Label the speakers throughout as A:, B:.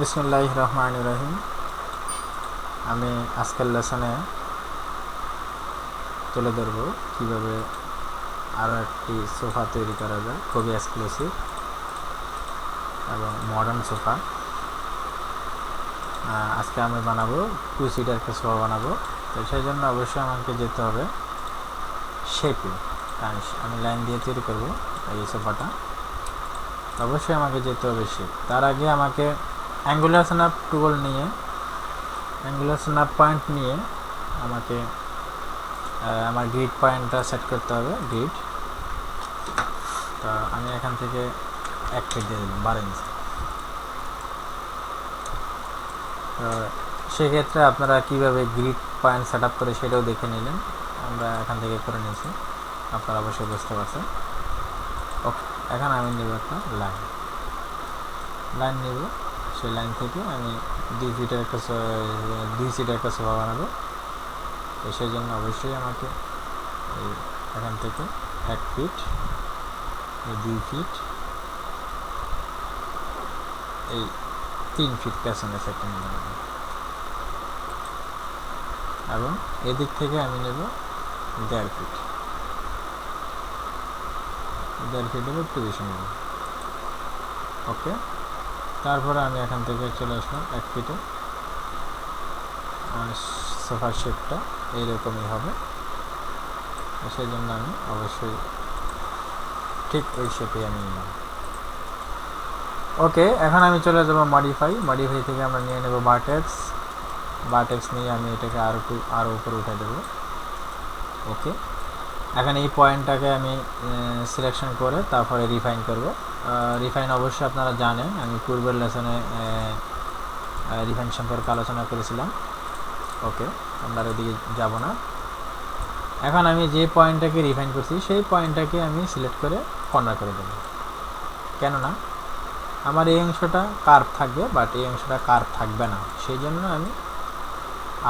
A: বিসমিল্লাহির রহমানির রহিম। আমি আজকের লেসনে তুলে ধরব কীভাবে আরও একটি সোফা তৈরি করা যায়, খুবই এক্সক্লুসিভ এবং মডার্ন সোফা। আজকে আমি বানাবো 2 সিটার একটা সোফা বানাবো। তো সেই জন্য অবশ্যই আমাকে যেতে হবে শেপে। আমি লাইন দিয়ে তৈরি করব এই সোফাটা, অবশ্যই আমাকে যেতে হবে শেপ। তার আগে আমাকে অ্যাঙ্গুলার স্ন্যাপ টুল নিয়ে অ্যাঙ্গুলার স্ন্যাপ পয়েন্ট নিয়ে আমাকে আমার গ্রিড পয়েন্টটা সেট করতে হবে। গ্রিড, তো আমি এখান থেকে 1 ফিট দিয়ে দিলাম 12 ইঞ্চি। তো সেক্ষেত্রে আপনারা কীভাবে গ্রিড পয়েন্ট সেট আপ করে সেটাও দেখে নিলেন, আমরা এখান থেকে করে নিয়েছি, আপনারা অবশ্যই বুঝতে পারছেন। ওকে, এখন আমি নেব একটা লাইন নেব। সেই লাইন থেকে আমি 2 সিটের একটা সোফা বানাবো। তো সেই জন্য অবশ্যই আমাকে এখান থেকে 1 ফিট, 2 ফিট, এই 3 ফিট পেছনে সেটে নিয়ে নেব এবং এদিক থেকে আমি নেব 1.5 ফিট। 1.5 ফিটের একটু বেশি নেব। ওকে, তারপরে আমি এখান থেকে চলে আসলাম 1 ফিটে। সোফার শেপটা এইরকমই হবে, সেই জন্য আমি অবশ্যই ঠিক ওই শেপে আমি নিলাম। ওকে, এখন আমি চলে যাব মডিফাই থেকে আমরা নিয়ে নেব ভার্টেক্স নিয়ে আমি এটাকে আরও উপরে উঠে দেবো। ওকে, এখন এই পয়েন্টটাকে আমি সিলেকশন করে তারপরে রিফাইন করব। রিফাইন অবশ্যই আপনারা জানেন, আমি পূর্বের লেসনে রিফাইন সম্পর্কে আলোচনা করেছিলাম। ওকে, আমরা ওদিকে যাব না। এখন আমি যে পয়েন্টটাকে রিফাইন করছি সেই পয়েন্টটাকে আমি সিলেক্ট করে কর্নার করে দেব। কেননা আমার এই অংশটা কার্ভ থাকবে, বাট এই অংশটা কার্ভ থাকবে না, সেই জন্য আমি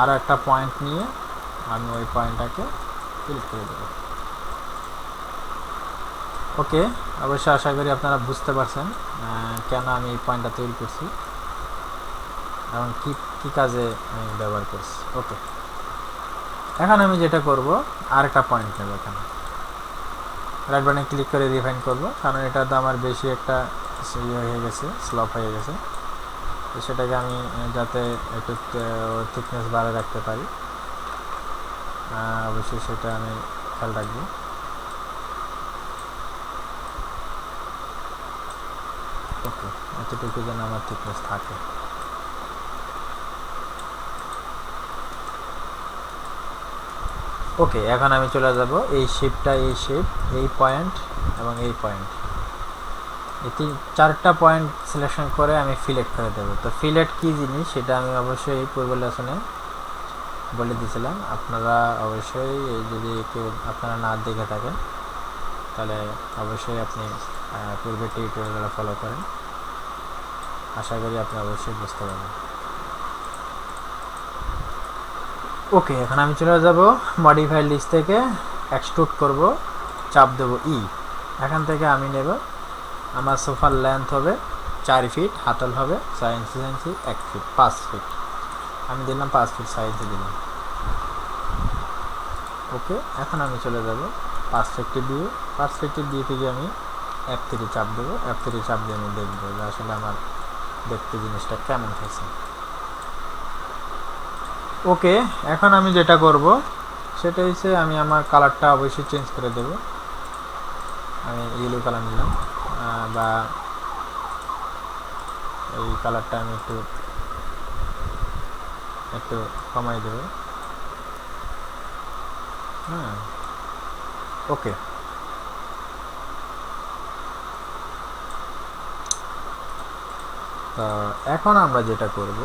A: আরও একটা পয়েন্ট নিয়ে আমি ওই পয়েন্টটাকে সিলেক্ট করে দেব। ওকে, অবশ্যই আশা করি আপনারা বুঝতে পারছেন কেন আমি এই পয়েন্টটা তৈরি করছি এবং কী কাজে আমি ব্যবহার করছি। ওকে, এখন আমি যেটা করব আরেকটা পয়েন্ট নেব। এখানে রাইট বাটনে ক্লিক করে রিফাইন করব, কারণ এটা তো আমার বেশি একটা হয়ে গেছে, স্লপ হয়ে গেছে। তো সেটাকে আমি যাতে একটু থিকনেস বাড়ে রাখতে পারি, অবশ্যই সেটা আমি খেয়াল রাখবো। ওকে, এতটুকু যেন আমার থিকনেস থাকে। ওকে, এখন আমি চলে যাব এই শেপটা, এই পয়েন্ট এবং এই পয়েন্ট, এই 4টা পয়েন্ট সিলেকশন করে আমি ফিলেট করে দেবো। তো ফিলেট কী জিনিস সেটা আমি অবশ্যই পূর্বের লেসনে বলে দিয়েছিলাম। আপনারা অবশ্যই যদি কেউ আপনারা না দেখে থাকেন তাহলে অবশ্যই আপনি পূর্বের টিউটোরিয়ালগুলো ফলো করেন, আশা করি আপনি অবশ্যই বুঝতে পারবেন। ওকে, এখন আমি চলে যাব মডিফাই লিস্ট থেকে এক্সট্রুড করব, চাপ দেব ই। এখান থেকে আমি নেব আমার সোফার লেন্থ হবে 4 ফিট, হাতল হবে 6 ইঞ্চি, 1 ফিট, 5 ফিট আমি দিলাম, 5 ফিট 6 ইঞ্চি দিলাম। ওকে, এখন আমি চলে যাব পার্সপেক্টিভ ভিউ থেকে আমি F3 চাপ দেবো। F3 চাপ দিয়ে আমি দেখবো যে আসলে আমার দেখতে জিনিসটা কেমন হয়েছে। ওকে, এখন আমি যেটা করব সেটা হচ্ছে আমি আমার কালারটা অবশ্যই চেঞ্জ করে দেব। আমি ইয়েলো কালার নিলাম, বা এই কালারটা আমি একটু কমাই দেব। হ্যাঁ, ওকে, তো এখন আমরা যেটা করব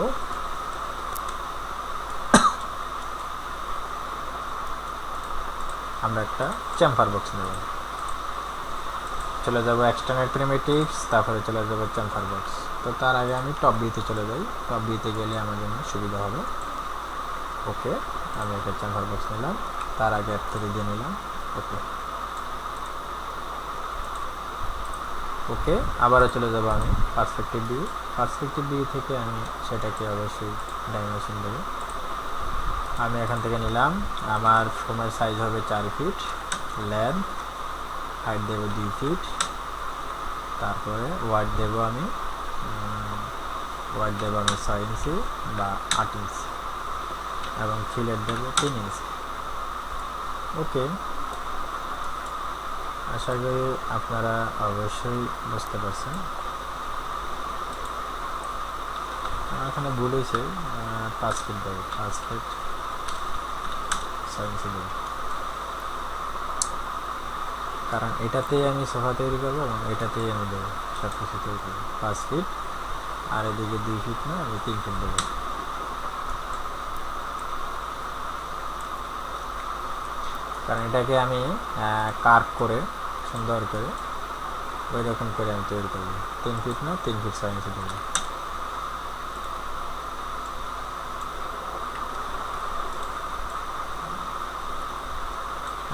A: আমরা একটা চেম্বার বক্স নেব। চলে যাব এক্সটার্নাল প্রিমিটিভস, তারপরে চলে যাব চেম্বার বক্স। তো তার আগে আমি টপ ভিউতে চলে যাই, টপ ভিউতে গেলে আমার জন্য সুবিধা হবে। ওকে, আমি একটা চেম্বার বক্স নিলাম, তার আগে F3 দিয়ে নিলাম। ওকে, ওকে, আবারও চলে যাব আমি পার্সপেক্টিভ ভিউ। পার্সপেক্টিভ ভিউ থেকে আমি সেটাকে অবশ্যই ডাইমেনশন দেব। আমি এখান থেকে নিলাম, আমার ফোমের সাইজ হবে 4 ফিট, লেন্থ হাইট দেব 2 ফিট, তারপরে ওয়াইড দেব আমি 6 ইঞ্চি বা 8 ইঞ্চি এবং ফিলেট দেব 3 ইঞ্চি। ওকে, আশা করি আপনারা অবশ্যই বুঝতে পারছেন। এখানে ভুল হয়েছে, 5 ফিট দেব, 5 ফিট 6 ইঞ্চি দেব, কারণ এটাতেই আমি সোফা তৈরি করবো এবং এটাতেই আমি দেবো সব কিছু তৈরি করবো। 5 ফিট আর এদিকে 2 ফিট না, আমি 3 ফিট দেবো। কারণ এটাকে আমি কার্ভ করে সুন্দর করে ওই রকম করে আমি তৈরি করবো। 3 ফিট না, 3 ফিট 6 ইঞ্চি দেবো।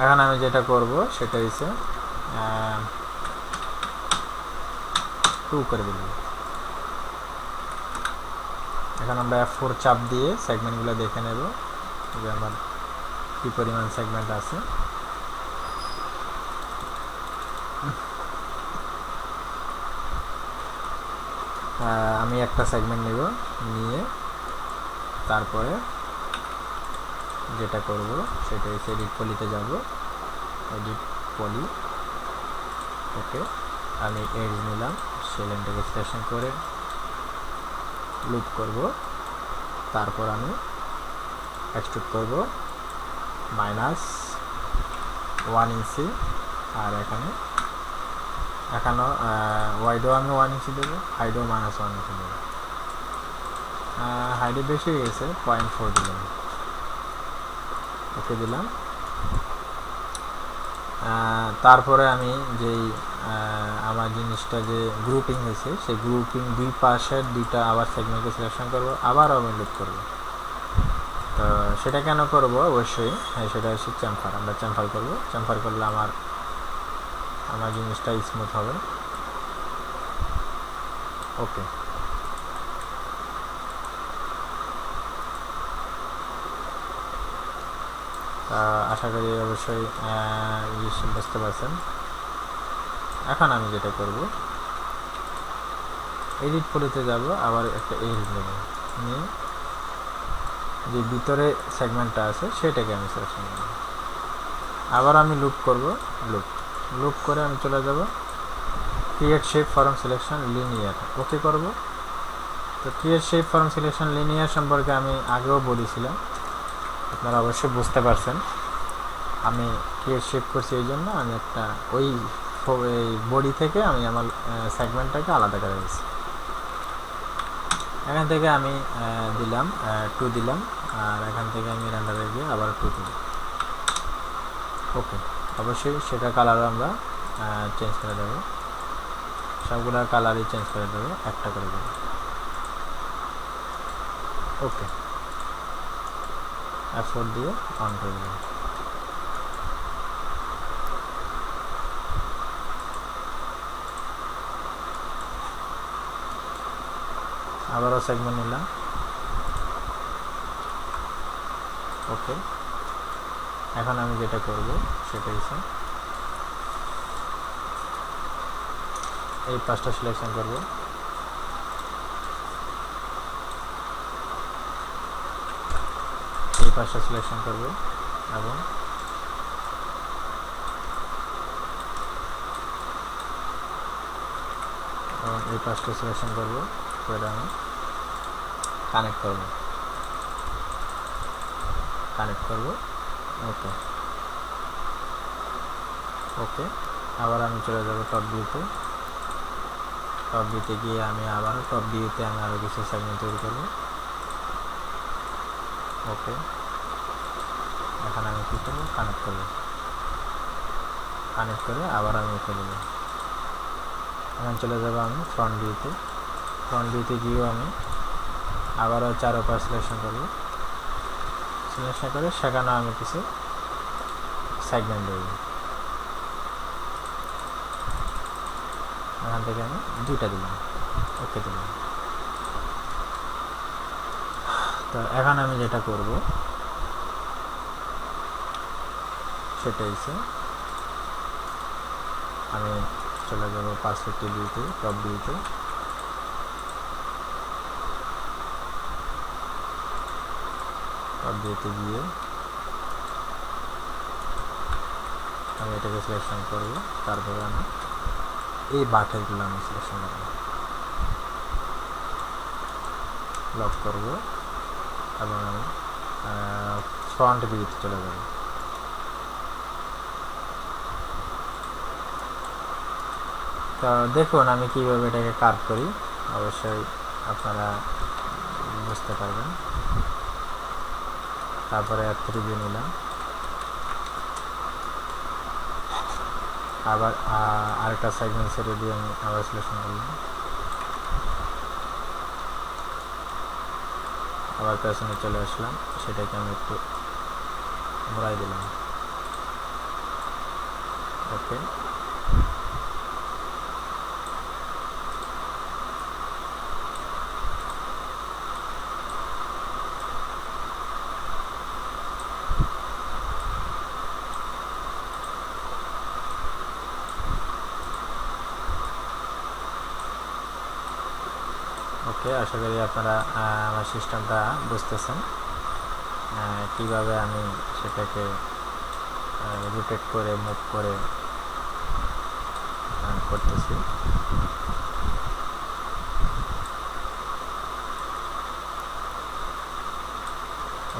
A: এখন আমি যেটা করব সেটা হচ্ছে 2 করে দিল। এখন আমরা F4 চাপ দিয়ে সেগমেন্টগুলো দেখে নেব যে আমার কি পরিমাণ সেগমেন্ট আছে। আমি একটা সেগমেন্ট নেব, নিয়ে তারপরে যেটা করব সেটা হচ্ছে এডিট পলিতে যাব, এডিট পলি। ওকে, আমি এজ নিলাম, সেই লাইনটাকে সিলেকশন করে লুপ করব, তারপর আমি এক্সট্রুড করব -1 ইঞ্চি, আর এখানে ওয়াইডও আমি 1 ইঞ্চি দেবো, হাইডও -1 ইঞ্চি দেবো। হাইডে বেশি হয়ে গেছে, 0.4 দিলাম। ওকে দিলাম। তারপরে আমি যেই আমার জিনিসটা যে গ্রুপিং হয়েছে সেই গ্রুপিং দুই পাশের দুইটা আবার সেগমেন্টকে সিলেকশন করব, আবার আমি লুপ করব। তো সেটা কেন করব অবশ্যই, সেটা হচ্ছে চ্যাম্পার। আমরা চ্যাম্পার করব, চ্যাম্পার করলে আমার জিনিসটা স্মুথ হবে। ওকে, আশা করি অবশ্যই বুঝতে পারছেন। এখন আমি যেটা করব, এডিট পলিতে যাব, আবার একটা এজ নেব, নিয়ে যে ভিতরে সেগমেন্টটা আছে সেটাকে আমি সিলেকশন করব। আবার আমি লুপ করব, লুপ করে আমি চলে যাব create shape form selection linear. Okay করব। তো create shape form selection linear সম্পর্কে আমি আগেও বলেছিলাম, আপনারা অবশ্যই বুঝতে পারছেন। আমি ক্রিয়েট শেপ করছি এই জন্য আমি একটা ওই বডি থেকে আমি আমার সেগমেন্টটাকে আলাদা করে দিয়েছি। এখান থেকে আমি দিলাম 2 দিলাম, আর এখান থেকে আমি রেন্ডারে গিয়ে আবার 2 দিলাম। ওকে, অবশ্যই সেটা কালারও আমরা চেঞ্জ করে দেবো, সবগুলো কালারই চেঞ্জ করে দেবো, একটা করে দেবো। ওকে, F4 দিয়ে অন করে দেবো। আবারও সেগমেন্ট নিলাম। ওকে, এখন আমি যেটা করব সেটা হচ্ছে এই পাঁচটা সিলেকশন করব, এই পাঁচটা সিলেকশন করব এবং এই পাঁচটা সিলেকশন করব, করে আমি কানেক্ট করব। ওকে, ওকে, আবার আমি চলে যাব টপ ভিউতে। টপ ভিউতে গিয়ে আমি আবারও টপ ভিউতে আমি আরও কিছু সেগমেন্ট তৈরি করব। ওকে, এখন আমি কী করবো, কানেক্ট করে আবার আমি ওকে দেবো। এখন চলে যাব আমি ফ্রন্ট ভিউতে গিয়েও আমি আবারও 4 ওপার সিলেকশন করব, সিলেকশন করে সেখানেও আমি কিছু সেগমেন্ট দেব। এখান থেকে আমি 2টা দিলাম, ওকে দিলাম। তো এখন আমি যেটা করব সেটা হচ্ছে আমি চলে যাব পার্সপেক্টিভ ভিউতে, টপ ভিউতে। টপ ভিউতে গিয়ে আমি এটাকে সিলেকশন করব, তারপরে আমি এই বাটনগুলো আমি সিলেকশন করব, লক করব এবং আমি ফ্রন্ট ভিউতে চলে যাব। তো দেখুন আমি কীভাবে এটাকে কার্ভ করি, অবশ্যই আপনারা বুঝতে পারবেন। তারপরে F3 দিয়ে নিলাম, আবার আরেকটা সেগমেন্ট ছেড়ে দিয়ে আমি আবার সিলেকশন করলাম, আবার পেছনে চলে আসলাম, সেটাকে আমি একটু ঘোরাই দিলাম, ওকে। ওকে, আশা করি আপনারা আমার সিস্টেমটা বুঝতেছেন, কিভাবে আমি সেটাকে রোটেট করে মুভ করে করতেছি।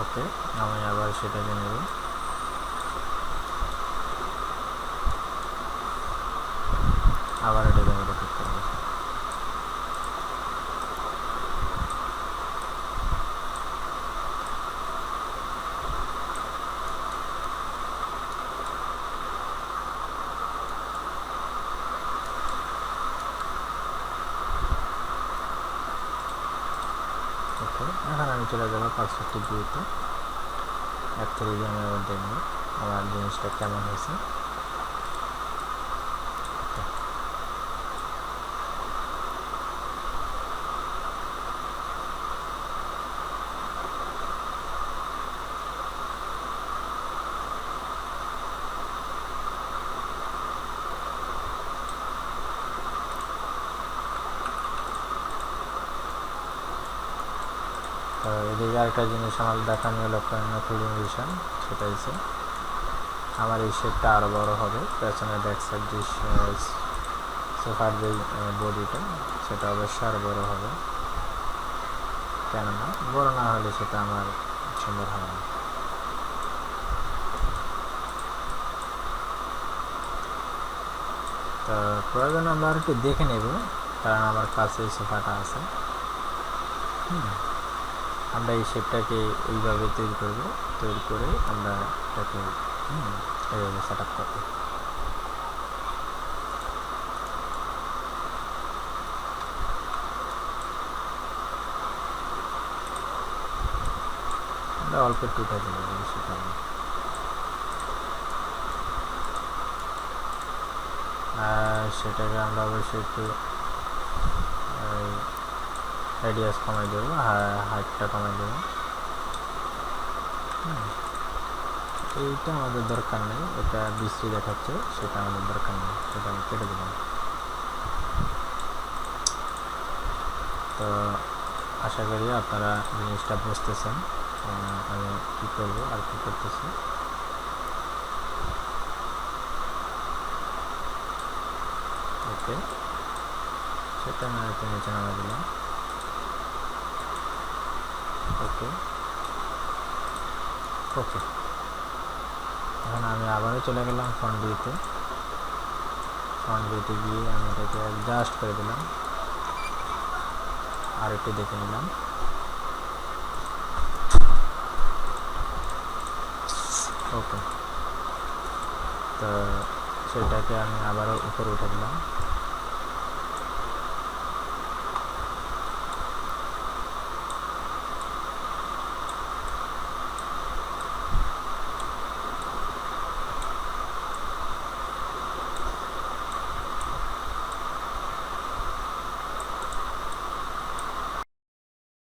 A: ওকে, আমি আবার সেটাকে নেব, আবার এটাকে আমি রোটেট করব। ওকে, এখন আমি চলে যাবো পার্সপেক্টিভ ভিউতে। F3 দিয়ে আমি আবার দেখব আমার জিনিসটা কেমন হয়েছে। তো এদিকে আরেকটা জিনিস আমার দেখানো হলো প্রেজেন্টেশন, সেটা হচ্ছে আমার এই শেপটা আরও বড় হবে, পেছনে ব্যাক সাইড যে সোফার যে বডিটা সেটা অবশ্যই আরও বড় হবে, কেননা বড় না হলে সেটা আমার সুন্দর হবে না। তো প্রয়োজন আমরা আর একটু দেখে নেব, কারণ আমার কাছে এই সোফাটা আছে। আমরা এই শেপটাকে ওইভাবে তৈরি করব, তৈরি করে আমরা এটাকে এইভাবে সেট আপ করব। আমরা অল্প একটু উঠে দেবো, সেটা সেটাকে আমরা অবশ্যই একটু রেডিয়াস কমাই দেবো, হাইটটা কমাই দেবো। এইটা আমাদের দরকার নেই, এটা বিশ্রী দেখাচ্ছে, সেটা আমাদের দরকার নেই, সেটা আমি কেটে দিলাম। তো আশা করি আপনারা জিনিসটা বুঝতেছেন আমি কী করবো আর কী করতেছি। ওকে, সেটা আমি একটু নিচে নামা দিলাম। ওকে ওকে, এখন আমি আবারও চলে গেলাম ফ্রন্ট ভিউতে। ফ্রন্ট ভিউতে গিয়ে আমি এটাকে অ্যাডজাস্ট করে দিলাম, আর একটু দেখে নিলাম। ওকে, তো সেটাকে আমি আবারও উপরে উঠে দিলাম।